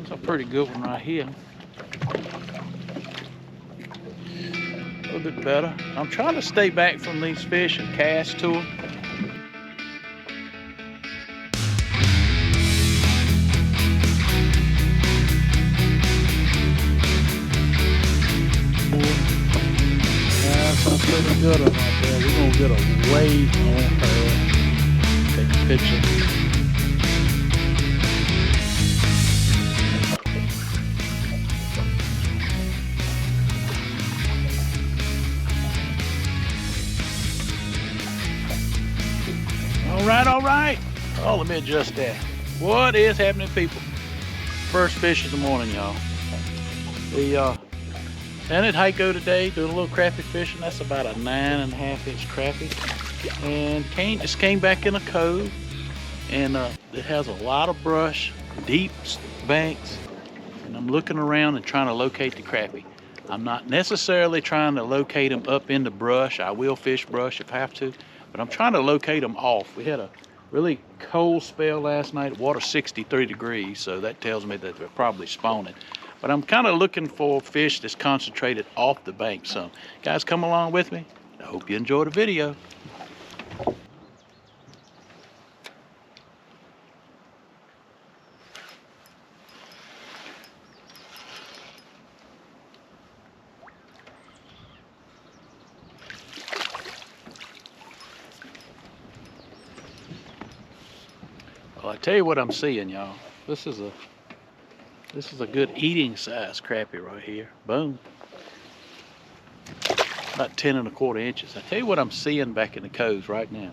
It's a pretty good one right here. A little bit better. I'm trying to stay back from these fish and cast to them. That's a pretty good one right there. We're gonna get a wave on her. Take a picture. All right. Oh, let me adjust that. What is happening, people? First fish of the morning, y'all. Down at Heiko today, doing a little crappie fishing. That's about a 9.5-inch crappie. And just came back in a cove. And it has a lot of brush, deep banks. And I'm looking around and trying to locate the crappie. I'm not necessarily trying to locate them up in the brush. I will fish brush if I have to. But I'm trying to locate them off. We had a really cold spell last night, water 63 degrees, so that tells me that they're probably spawning. But I'm kind of looking for fish that's concentrated off the bank some. Guys, come along with me. I hope you enjoy the video. Well, I tell you what I'm seeing, y'all. This is a good eating size crappie right here. Boom. About 10.25 inches. I tell you what I'm seeing back in the coves right now.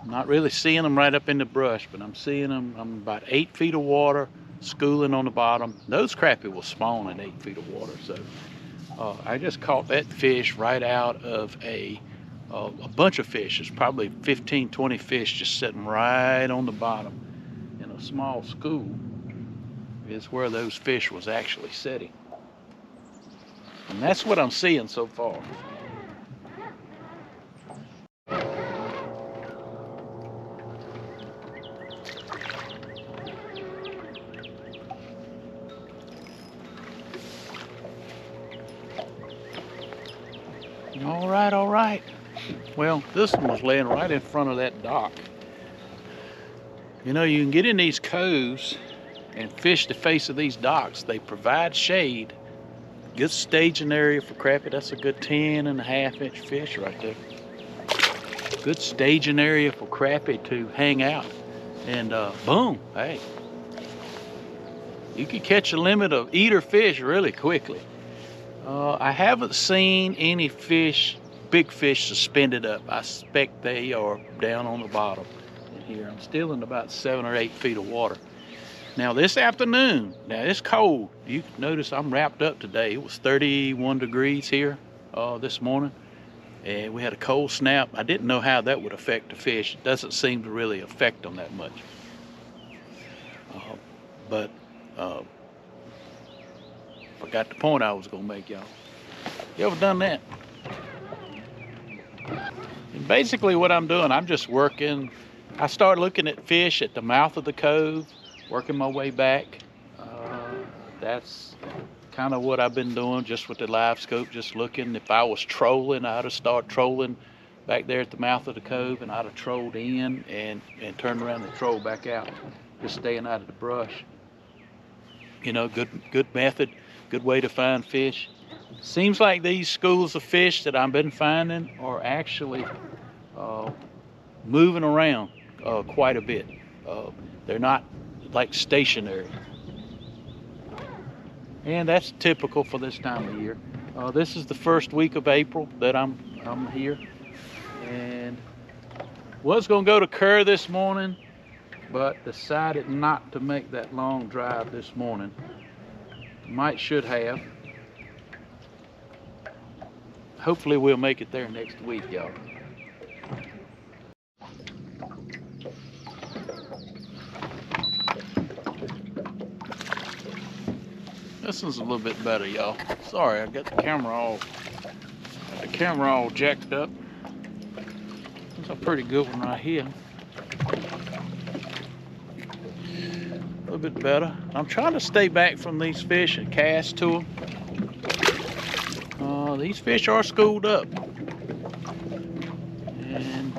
I'm not really seeing them right up in the brush, but I'm seeing them. I'm about 8 feet of water, schooling on the bottom. Those crappie will spawn in 8 feet of water. So I just caught that fish right out of a bunch of fish. There's probably 15, 20 fish just sitting right on the bottom in a small school is where those fish was actually sitting. And that's what I'm seeing so far. All right. Well, this one was laying right in front of that dock. You know, you can get in these coves and fish the face of these docks. They provide shade. Good staging area for crappie. That's a good 10.5-inch fish right there. Good staging area for crappie to hang out. And boom, hey. You can catch a limit of eater fish really quickly. I haven't seen any fish, big fish suspended up. I suspect they are down on the bottom in here. I'm still in about 7 or 8 feet of water. Now this afternoon, now it's cold. You notice I'm wrapped up today. It was 31 degrees here this morning. And we had a cold snap. I didn't know how that would affect the fish. It doesn't seem to really affect them that much. Forgot the point I was gonna make, y'all. You ever done that? And basically what I'm doing, I'm just working. I start looking at fish at the mouth of the cove, working my way back. That's kind of what I've been doing just with the live scope, just looking. If I was trolling, I'd have started trolling back there at the mouth of the cove, and I'd have trolled in and turned around and troll back out, just staying out of the brush. You know, good method, good way to find fish. Seems like these schools of fish that I've been finding are actually moving around quite a bit. They're not like stationary. And that's typical for this time of year. This is the first week of April that I'm here. And was gonna go to Kerr this morning, but decided not to make that long drive this morning. Should have. Hopefully we'll make it there next week, y'all. This one's a little bit better, y'all. Sorry, I got the camera all jacked up. That's a pretty good one right here. little bit better. I'm trying to stay back from these fish and cast to them. These fish are schooled up. And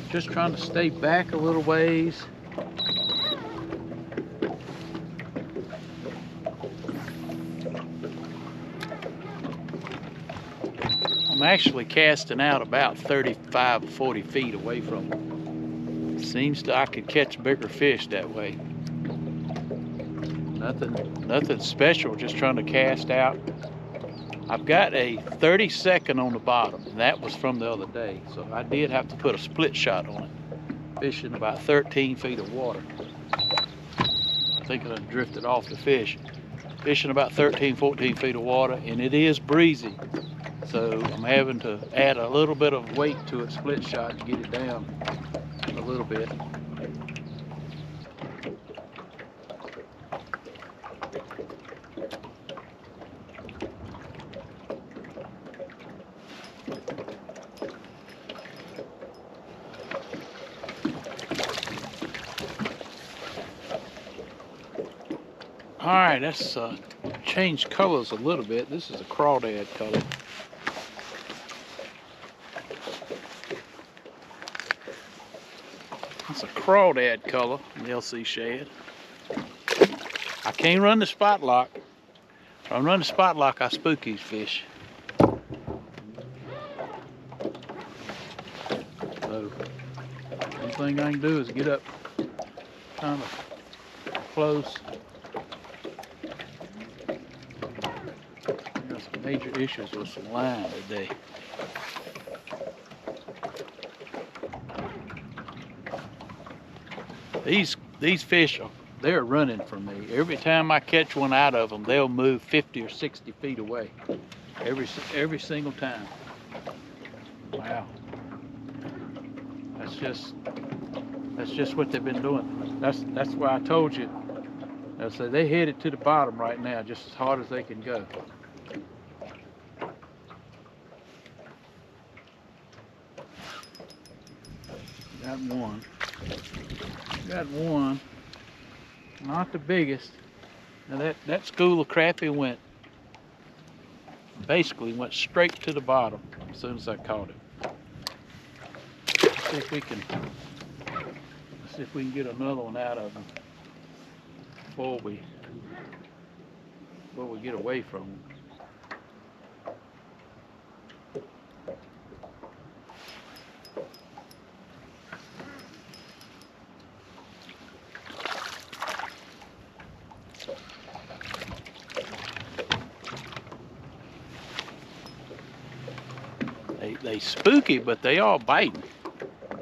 just trying to stay back a little ways. I'm actually casting out about 35 or 40 feet away from them. Seems that I could catch bigger fish that way. Nothing special, just trying to cast out. I've got a 30-second on the bottom, and that was from the other day. So I did have to put a split shot on it. Fishing about 13 feet of water. I think I drifted off the fish. Fishing about 13, 14 feet of water, and it is breezy. So I'm having to add a little bit of weight to it, split shot, to get it down a little bit. All right, let's change colors a little bit. This is a crawdad color. It's a crawdad color, the LC shad. I can't run the spot lock. If I run the spot lock, I spook these fish. So, only thing I can do is get up kind of close. Got some major issues with some line today. These fish, they're running from me. Every time I catch one out of them, they'll move 50 or 60 feet away. Every single time. Wow. That's just what they've been doing. That's why I told you. I said they headed to the bottom right now, just as hard as they can go. Got one. Got one. Not the biggest. Now that school of crappie basically went straight to the bottom as soon as I caught it. Let's see if we can get another one out of them before we get away from them. They spooky, but they all biting.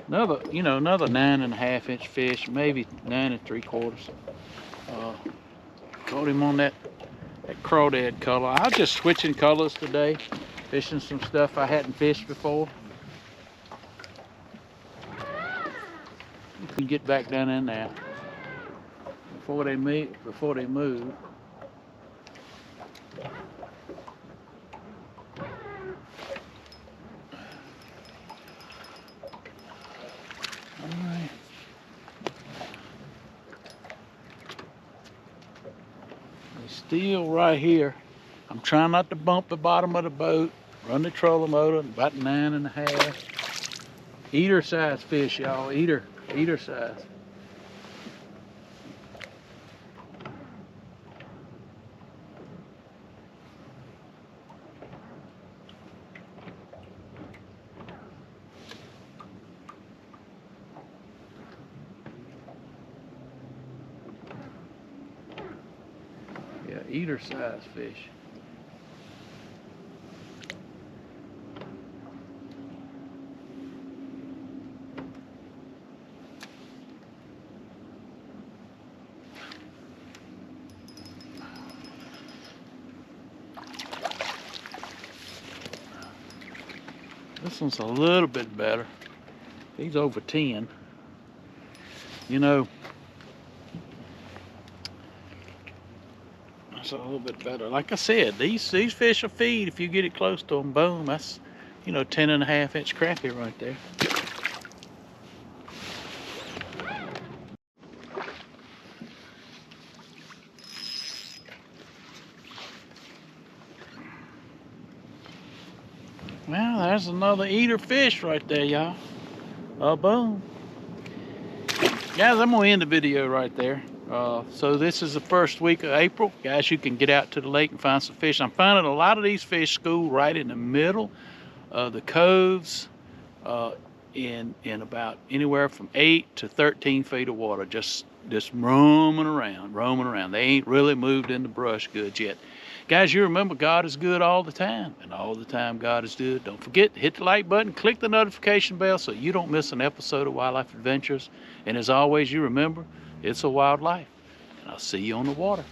Another 9.5 inch fish, maybe 9 3/4. Caught him on that crawdad color. I was just switching colors today, fishing some stuff I hadn't fished before. You can get back down in there before they move. Alright. They're still right here. I'm trying not to bump the bottom of the boat. Run the trolling motor, about 9.5. Eater size fish, y'all. Eater size. Yeah, eater size fish. This one's a little bit better. He's over 10. You know, that's a little bit better. Like I said, these fish will feed if you get it close to them. Boom, that's 10.5 inch crappie right there. Well, there's another eater fish right there, y'all. Boom. Guys, I'm gonna end the video right there. So this is the first week of April. Guys, you can get out to the lake and find some fish. I'm finding a lot of these fish school right in the middle of the coves, in about anywhere from 8 to 13 feet of water, just roaming around. They ain't really moved in the brush good yet. Guys, you remember God is good all the time, and all the time God is good. Don't forget to hit the like button, click the notification bell so you don't miss an episode of Wildlife Adventures. And as always, you remember, it's a wild life, and I'll see you on the water.